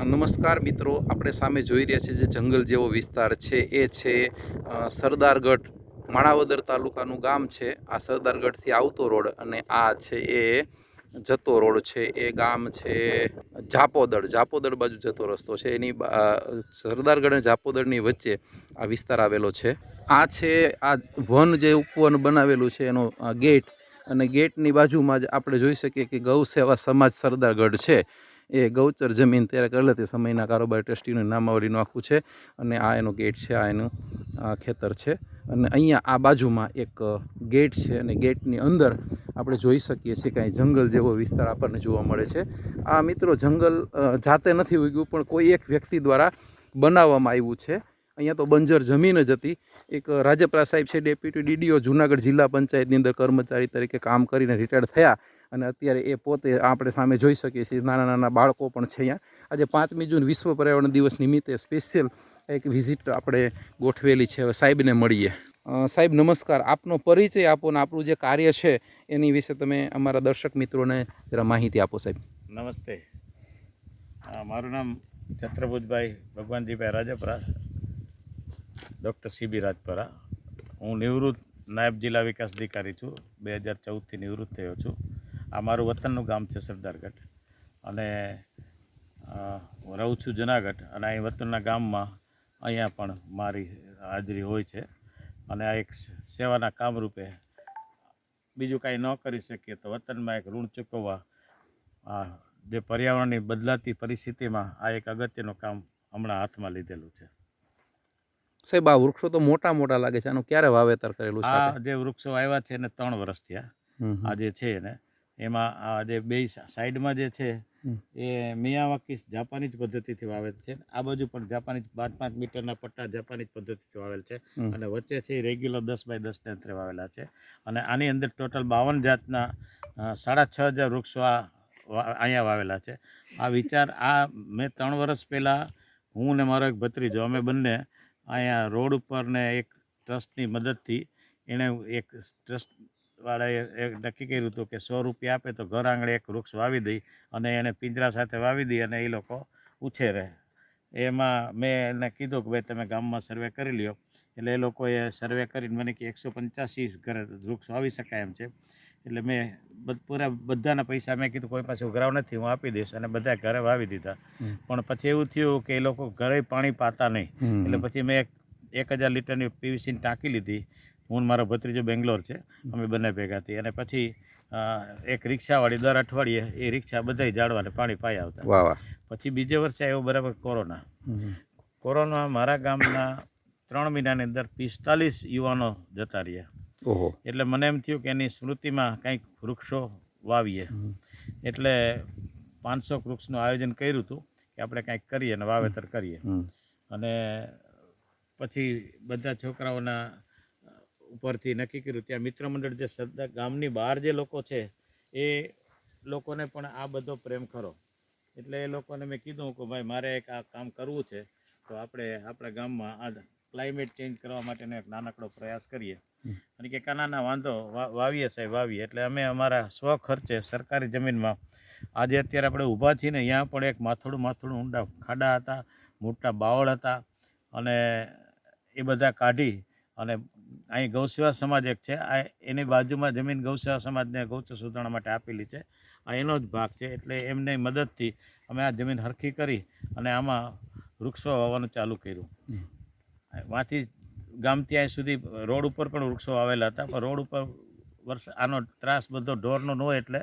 નમસ્કાર મિત્રો, આપણે સામે જોઈ રહ્યા છીએ જે જંગલ જેવો વિસ્તાર છે એ છે સરદારગઢ, માણાવદર તાલુકાનું ગામ છે. આ સરદારગઢથી આવતો રોડ અને આ છે એ જતો રોડ છે. એ ગામ છે જાપોદળ બાજુ જતો રસ્તો છે. એની સરદારગઢ અને જાપોદળની વચ્ચે આ વિસ્તાર આવેલો છે. આ છે આ વન જે ઉપવન બનાવેલું છે એનો ગેટ, અને ગેટની બાજુમાં જ આપણે જોઈ શકીએ કે ગૌ સેવા સમાજ સરદારગઢ છે. એ ગૌચર જમીન ત્યારે કરેલ હતી સમયના કારોબારી ટ્રસ્ટીનું નામાવલીનું આખું છે. અને આ એનો ગેટ છે, આ એનું ખેતર છે. અને અહીંયા આ બાજુમાં એક ગેટ છે અને ગેટની અંદર આપણે જોઈ શકીએ છીએ કે અહીં જંગલ જેવો વિસ્તાર આપણને જોવા મળે છે. આ મિત્રો જંગલ જાતે નથી ઉગ્યું, પણ કોઈ એક વ્યક્તિ દ્વારા બનાવવામાં આવ્યું છે. અહીંયા તો બંજર જમીન જ હતી. એક રાજપરા સાહેબ છે, ડેપ્યુટી ડીડીઓ જુનાગઢ જિલ્લા પંચાયતની અંદર કર્મચારી તરીકે કામ કરીને રિટાયર્ડ થયા, અને અત્યારે એ પોતે આપણે સામે જોઈ શકીએ છીએ. નાના નાના બાળકો પણ છે અહીંયા. આજે 5મી જૂન વિશ્વ પર્યાવરણ દિવસ નિમિત્તે સ્પેશિયલ એક વિઝિટ આપણે ગોઠવેલી છે. હવે સાહેબને મળીએ. સાહેબ નમસ્કાર, આપનો પરિચય આપો ને આપણું જે કાર્ય છે એની વિશે તમે અમારા દર્શક મિત્રોને જરા માહિતી આપો સાહેબ. નમસ્તે, મારું નામ છત્રભુજભાઈ ભગવાનજીભાઈ રાજપરા, ડૉક્ટર CB રાજપરા. હું નિવૃત્ત નાયબ જિલ્લા વિકાસ અધિકારી છું. 2014થી નિવૃત્ત થયો છું. આ મારું વતનનું ગામ છે સરદારગઢ, અને હું રહું છું જુનાગઢ. અને અહીં વતનના ગામમાં અહીંયા પણ મારી હાજરી હોય છે. અને આ એક સેવાના કામરૂપે બીજું કાંઈ ન કરી શકીએ તો વતનમાં એક ઋણ ચૂકવવા, જે પર્યાવરણની બદલાતી પરિસ્થિતિમાં આ એક અગત્યનું કામ હમણાં હાથમાં લીધેલું છે. સાહેબ આ વૃક્ષો તો મોટા મોટા લાગે છે, આનું ક્યારે વાવેતર કરેલું છે? આ જે વૃક્ષો આવ્યા છે એને 3 વર્ષ થયા. આ જે છે ને એમાં આ જે બે સાઈડમાં જે છે એ મિયાવાકી જાપાનીઝ પદ્ધતિથી વાવેલ છે. આ બાજુ પણ જાપાનીઝ 5-5 મીટરના પટ્ટા જાપાનીઝ પદ્ધતિથી વાવેલ છે. અને વચ્ચે છે રેગ્યુલર 10x10 અંતરે વાવેલા છે. અને આની અંદર ટોટલ 52 જાતના 6500 વૃક્ષો અહીંયા વાવેલા છે. આ વિચાર મેં 3 વર્ષ પહેલાં હું ને મારો એક ભત્રીજો, અમે બંને અહીંયા રોડ ઉપર ને એક ટ્રસ્ટની મદદથી એણે એક ટ્રસ્ટવાળાએ નક્કી કર્યું હતું કે 100 રૂપિયા આપે તો ઘર આંગણે એક વૃક્ષ વાવી દઈ, અને એને પિંજરા સાથે વાવી દઈ અને એ લોકો ઉછેરે. એમાં મેં એને કીધું કે ભાઈ તમે ગામમાં સર્વે કરી લ્યો. એટલે એ લોકોએ સર્વે કરીને મને કે 185 ઘરે વૃક્ષ વાવી શકાય એમ છે. એટલે મેં બધાના પૈસા મેં કીધું કોઈ પાસે ઉઘરાવ નથી, હું આપી દઈશ, અને બધા ઘરે વાવી દીધા. પણ પછી એવું થયું કે એ લોકો ઘરે પાણી પાતા નહીં. એટલે પછી મેં 1000 લીટરની PVCની ટાંકી લીધી. હું મારો ભત્રીજો બેંગ્લોર છે, અમે બંને ભેગા થઈ. અને પછી એક રિક્ષાવાળી દર અઠવાડિયે એ રિક્ષા બધા ઝાડવાને પાણી પાઈ આવતા. પછી બીજે વર્ષે આવ્યો બરાબર કોરોના. મારા ગામના 3 મહિનાની અંદર 45 યુવાનો જતા રહ્યા. એટલે મને એમ થયું કે એની સ્મૃતિમાં કંઈક વૃક્ષો વાવીએ. એટલે 500 વૃક્ષનું આયોજન કર્યું હતું કે આપણે કંઈક કરીએ અને વાવેતર કરીએ. અને પછી બધા છોકરાઓના ઉપરથી નક્કી કર્યું. ત્યાં મિત્ર મંડળ જે ગામની બહાર જે લોકો છે એ લોકોને પણ આ બધો પ્રેમ ખરો. એટલે એ લોકોને મેં કીધું કે ભાઈ મારે એક આ કામ કરવું છે, તો આપણે આપણા ગામમાં આ ક્લાઇમેટ ચેન્જ કરવા માટેનો એક નાનકડો પ્રયાસ કરીએ. અને કે નાના વાંધો વાવીએ સાહેબ, વાવીએ. એટલે અમે અમારા સ્વખર્ચે સરકારી જમીનમાં આજે અત્યારે આપણે ઊભા છીએ ને ત્યાં પણ એક માથોડું ઊંડા ખાડા હતા, મોટા બાવળ હતા, અને એ બધા કાઢી અને અહીં ગૌસેવા સમાજ એક છે, એની બાજુમાં જમીન ગૌસેવા સમાજને ગૌચર સુધારણા માટે આપેલી છે. આ એનો જ ભાગ છે. એટલે એમની મદદથી અમે આ જમીન હરખી કરી અને આમાં વૃક્ષો વાવવાનું ચાલુ કર્યું. વાંથી ગામથી અહીં સુધી રોડ ઉપર પણ વૃક્ષો આવેલા હતા, પણ રોડ ઉપર આનો ત્રાસ બધો ઢોરનો ન હોય એટલે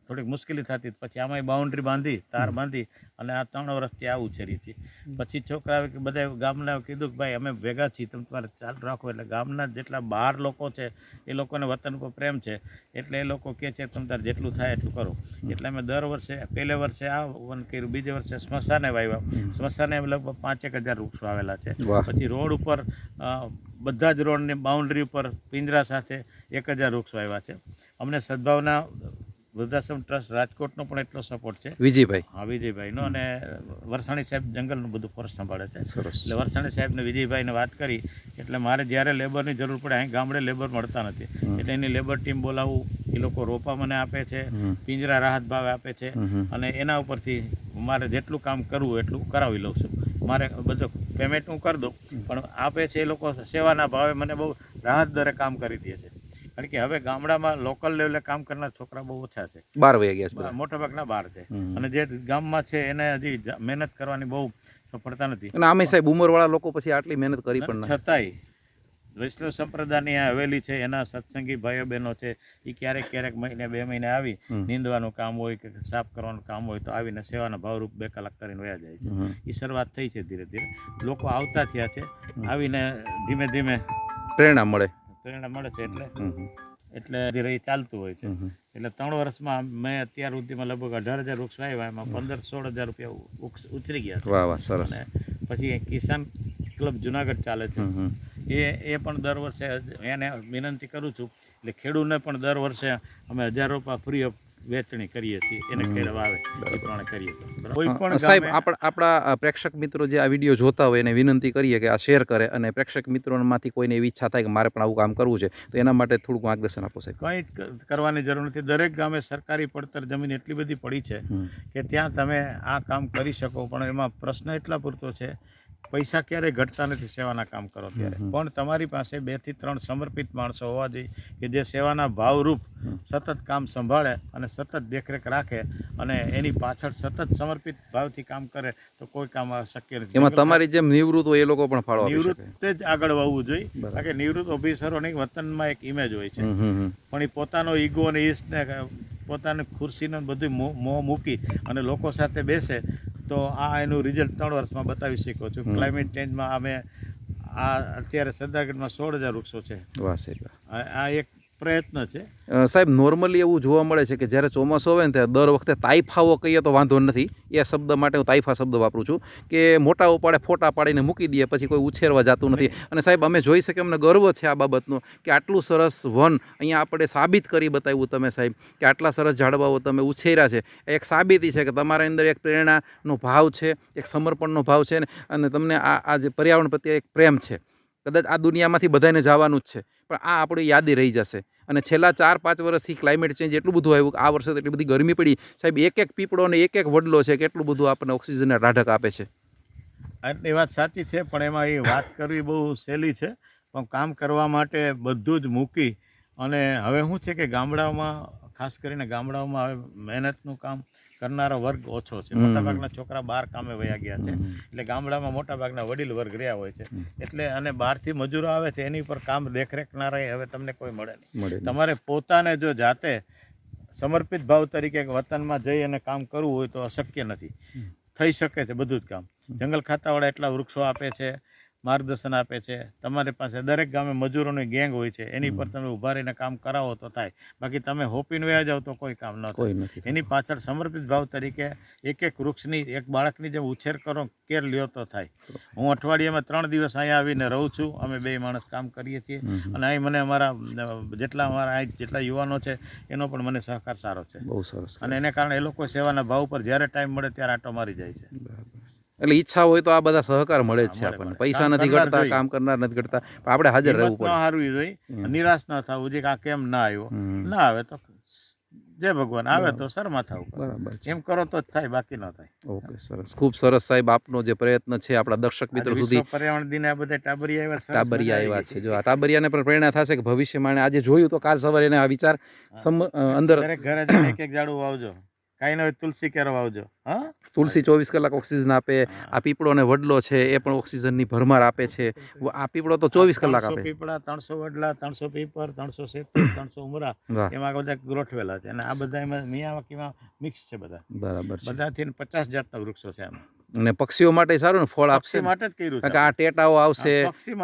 થોડીક મુશ્કેલી થતી. પછી આમાં બાઉન્ડ્રી બાંધી, તાર બાંધી અને આ 3 વર્ષથી આ ઉછેરી હતી. પછી છોકરાએ કે બધા ગામના કીધું કે ભાઈ અમે ભેગા છીએ, તમે તમારે ચાલુ રાખો. એટલે ગામના જેટલા બહાર લોકો છે એ લોકોને વતન પર પ્રેમ છે, એટલે એ લોકો કહે છે તમે તારે જેટલું થાય એટલું કરો. એટલે અમે દર વર્ષે પહેલે વર્ષે આ વન કર્યું, બીજે વર્ષે સ્મશાને વાવ્યા. સ્મશાને લગભગ 5-1000 વૃક્ષો આવેલા છે. પછી રોડ ઉપર બધા જ રોડની બાઉન્ડ્રી ઉપર પિંજરા સાથે 1000 વૃક્ષો આવ્યા છે. અમને સદભાવના વૃદ્ધાશ્રમ ટ્રસ્ટ રાજકોટનો પણ એટલો સપોર્ટ છે, વિજયભાઈ. હા, વિજયભાઈનો. અને વરસાણી સાહેબ જંગલનું બધું ફોરેસ્ટ સંભાળે છે. એટલે વરસાણી સાહેબને વિજયભાઈને વાત કરી એટલે એટલે મારે જ્યારે લેબરની જરૂર પડે અહીં ગામડે લેબર મળતા નથી, એટલે એની લેબર ટીમ બોલાવું, એ લોકો રોપા મને આપે છે, પિંજરા રાહત ભાવે આપે છે, અને એના ઉપરથી મારે જેટલું કામ કરવું એટલું કરાવી લઉં છું. મારે બધું પેમેન્ટ હું કરી દઉં, પણ આપે છે એ લોકો સેવાના ભાવે મને બહુ રાહત દરે કામ કરી દે છે. કારણ કે હવે ગામડામાં લોકલ લેવલે કામ કરનાર છોકરા બહુ ઓછા છે, 12 વહી ગયા છે બધા. મોટાભાગના બહાર છે, અને જે ગામમાં છે એને હજી મહેનત કરવાની બહુ સફળતા નથી. અને આમે સાહેબ ઉંમરવાળા લોકો પછી આટલી મહેનત કરી પણ ના. છતાંય વૈષ્ણવ સંપ્રદાયની આ હવેલી છે, એના સત્સંગી ભાઈઓ બહેનો છે, એ ક્યારેક ક્યારેક મહિને 2 મહિને આવી નીંદવાનું કામ હોય કે સાફ કરવાનું કામ હોય તો આવીને સેવાના ભાવરૂપ 2 કલાક કરીને વયા જાય છે. એ શરૂઆત થઈ છે, ધીરે ધીરે લોકો આવતા થયા છે, આવીને ધીમે ધીમે પ્રેરણા મળે છે, એટલે ધીરે એ ચાલતું હોય છે. એટલે 3 વર્ષમાં મેં અત્યાર સુધીમાં લગભગ 18,000 વૃક્ષ વાવ્યા, એમાં 15-16,000 રૂપિયા વૃક્ષ ઉછરી ગયા છે. વાહ વાહ, સરસ. અને પછી કિસાન ક્લબ જુનાગઢ ચાલે છે, એ પણ દર વર્ષે એને વિનંતી કરું છું, એટલે ખેડૂતને પણ દર વર્ષે અમે 1000 રૂપિયા ફ્રી ઓફ વેચણી કરીએ છીએ, એને ખેડવા આવે એ પ્રમાણે કરીએ. કોઈ પણ સાહેબ આપણા પ્રેક્ષક મિત્રો જે આ વિડીયો જોતા હોય એને વિનંતી કરીએ કે આ શેર કરે, અને પ્રેક્ષક મિત્રોમાંથી કોઈને એવી ઈચ્છા થાય કે મારે પણ આવું કામ કરવું છે, તો એના માટે થોડુંક માર્ગદર્શન આપો સાહેબ. કંઈ જ કરવાની જરૂર નથી. દરેક ગામે સરકારી પડતર જમીન એટલી બધી પડી છે કે ત્યાં તમે આ કામ કરી શકો, પણ એમાં પ્રશ્ન એટલા પૂરતો છે, પૈસા ક્યારેય ઘટતા નથી સેવાના કામ કરો ત્યારે, પણ તમારી પાસે 2 થી 3 સમર્પિત માણસો હોવા જોઈએ કે જે સેવાના ભાવરૂપ સતત કામ સંભાળે અને સતત દેખરેખ રાખે, અને એની પાછળ સતત સમર્પિત ભાવથી કામ કરે તો કોઈ કામ શક્ય નથી. એમાં તમારી જેમ નિવૃત્ત હોય એ લોકો પણ ફાળો આપી શકે. નિવૃત્ત જ આગળ આવવું જોઈએ, કારણ કે નિવૃત્ત ઓફિસરોની વતનમાં એક ઇમેજ હોય છે, પણ એ પોતાનો ઈગો અને ઈસ્ટને પોતાની ખુરશીને બધું મોહ મૂકી અને લોકો સાથે બેસે તો આ એનું રિઝલ્ટ 3 વર્ષમાં બતાવી શકો છું. ક્લાઇમેટ ચેન્જમાં અમે અત્યારે સરદારગઢમાં 16,000 વૃક્ષો છે. વાહ સાહેબ, આ એક પ્રયત્ન છે. સાહેબ નોર્મલી એવું જોવા મળે છે કે જ્યારે ચોમાસું આવે ને ત્યારે દર વખતે તાઇફાઓ કહીએ તો વાંધો નથી, એ શબ્દ માટે હું તાઇફા શબ્દ વાપરું છું, કે મોટા ઉપાડે ફોટા પાડીને મૂકી દઈએ, પછી કોઈ ઉછેરવા જતું નથી. અને સાહેબ અમે જોઈ શકીએ, અમને ગર્વ છે આ બાબતનો કે આટલું સરસ વન અહીંયા આપણે સાબિત કરી બતાવ્યું તમે સાહેબ, કે આટલા સરસ ઝાડવાઓ તમે ઉછેર્યા છે. એક સાબિતી છે કે તમારા અંદર એક પ્રેરણાનો ભાવ છે, એક સમર્પણનો ભાવ છે, અને તમને આ જે પર્યાવરણ પ્રત્યે એક પ્રેમ છે. કદાચ આ દુનિયામાંથી બધાને જવાનું જ છે, પણ આ આપણી યાદી રહી જશે. અને છેલ્લા 4-5 વર્ષથી ક્લાઇમેટ ચેન્જ એટલું બધું આવ્યું, આ વર્ષે તો એટલી બધી ગરમી પડી સાહેબ, એક પીપળો અને એક વડલો છે, કેટલું બધું આપણને ઓક્સિજનના ઢાઢક આપે છે. એ વાત સાચી છે, પણ એમાં એ વાત કરવી બહુ સહેલી છે, પણ કામ કરવા માટે બધું જ મૂકી. અને હવે શું છે કે ગામડાઓમાં, ખાસ કરીને ગામડાઓમાં હવે મહેનતનું કામ કરનારો વર્ગ ઓછો છે. મોટાભાગના છોકરા બહાર કામે વયા ગયા છે, એટલે ગામડામાં મોટાભાગના વડીલ વર્ગ રહ્યા હોય છે, એટલે અને બહારથી મજૂરો આવે છે, એની ઉપર કામ દેખરેખનારા હવે તમને કોઈ મળે નહીં. તમારે પોતાને જો જાતે સમર્પિત ભાવ તરીકે વતનમાં જઈ અને કામ કરવું હોય તો અશક્ય નથી. થઈ શકે છે બધું જ કામ. જંગલ ખાતાવાળા એટલા વૃક્ષો આપે છે, માર્ગદર્શન આપે છે. તમારી પાસે દરેક ગામે મજૂરોની ગેંગ હોય છે, એની પર તમે ઊભા રહીને કામ કરાવો તો થાય, બાકી તમે હોપીને વયા જાઓ તો કોઈ કામ ન થાય. એની પાછળ સમર્પિત ભાવ તરીકે એક વૃક્ષની, એક બાળકની જેમ ઉછેર કરો, કેર લ્યો તો થાય. હું અઠવાડિયામાં 3 દિવસ અહીંયા આવીને રહું છું, અમે 2 માણસ કામ કરીએ છીએ, અને અહીં મને અમારા જેટલા યુવાનો છે એનો પણ મને સહકાર સારો છે. બહુ સરસ. અને એને કારણે એ લોકો સેવાના ભાવ પર જ્યારે ટાઈમ મળે ત્યારે આટો મારી જાય છે. એટલે ઈચ્છા હોય તો આ બધા સહકાર મળે જ છે આપણને. પૈસા નથી ઘટતા, કામ કરનાર નથી ઘટતા, પણ આપણે હાજર રહેવું પડે. હારવી જોઈએ, નિરાશ ન થવું જોઈએ કે આ કેમ ના આવ્યો. ના આવે તો જય ભગવાન, આવે તો શરમા થવું. બરાબર, એમ કરો તો જ થાય, બાકી ન થાય. ઓકે, સરસ, ખૂબ સરસ સાહેબ. આપનો જે પ્રયત્ન છે આપણા દર્શક મિત્રો સુધી, પર્યાવરણ દિને આ બધા ટાબરિયા આવ્યા છે. જો આ ટાબરિયાને પણ પ્રેરણા થશે કે ભવિષ્યમાં આજે જોયું તો કાલ સવારે એને આ વિચાર અંદર, દરેક ઘરે જઈને એક ઝાડું વાવજો, કાંઈ ન હોય તુલસી કેરો વાવજો. હા, તુલસી 24 કલાક ઓક્સિજન આપે. આ પીપળો અને વડલો છે એ પણ ઓક્સિજનની ભરમાર આપે છે. આ પીપળો તો 24 કલાક આપે. 300 પીપળા, 300 વડલા, 300 પીપર, 300 સેતુ, 300 ઉમરા, એમાં બધા ગોઠવેલા છે, અને આ બધા એમાં મિયાવાકીમાં મિક્સ છે બધા. બરાબર. બધાથી 50 જાતના વૃક્ષો છે આમાં. અને પક્ષીઓ માટે સારું ને, ફળ આપશે માટે જ કર્યું છે. આ ટેટાઓ આવશે,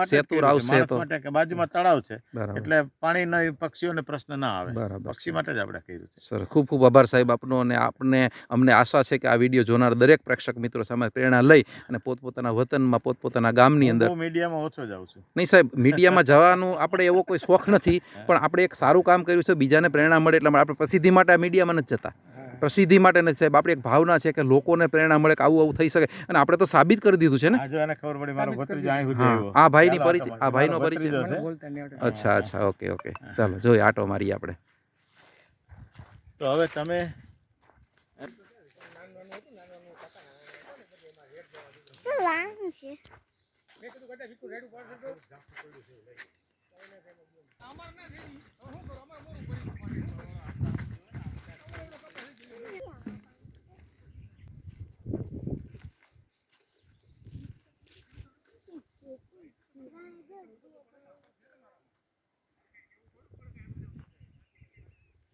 સેતુર આવશે, તો બાજુમાં તળાવ છે એટલે પાણીનો પક્ષીઓને પ્રશ્ન ના આવે. પક્ષી માટે જ આપણે કર્યું છે. સર, ખૂબ ખૂબ આભાર સાહેબ આપનો. અને અમને આશા છે કે આ વિડીયો જોનાર દરેક પ્રેક્ષક મિત્રો સામે પ્રેરણા લઈ અને પોતપોતાના વતનમાં, પોતપોતાના ગામની અંદર. મીડિયામાં ઓછો જાઉં છું. નહીં સાહેબ, મીડિયામાં જવાનું આપણે એવો કોઈ શોખ નથી, પણ આપણે એક સારું કામ કર્યું છે, બીજાને પ્રેરણા મળે એટલે આપણે પ્રસિદ્ધિ માટે આ મીડિયામાં નથી જતા. પ્રસિદ્ધિ માટે નથી સાહેબ, આપણી એક ભાવના છે કે લોકોને પ્રેરણા મળે કે આવું થઈ શકે, અને આપણે તો સાબિત કરી દીધું છે ને. આ જો એને ખબર પડી મારો ભત્રીજો અહીં સુધી હા, આવ્યો. આ ભાઈની ચાલો પરિચય, આટો આ ભાઈનો મારો પરિચય. ભત્રીજો છે. અચ્છા અચ્છા, ઓકે ઓકે, ચાલો જોઈએ, આટો મારીએ આપણે. તો હવે તમે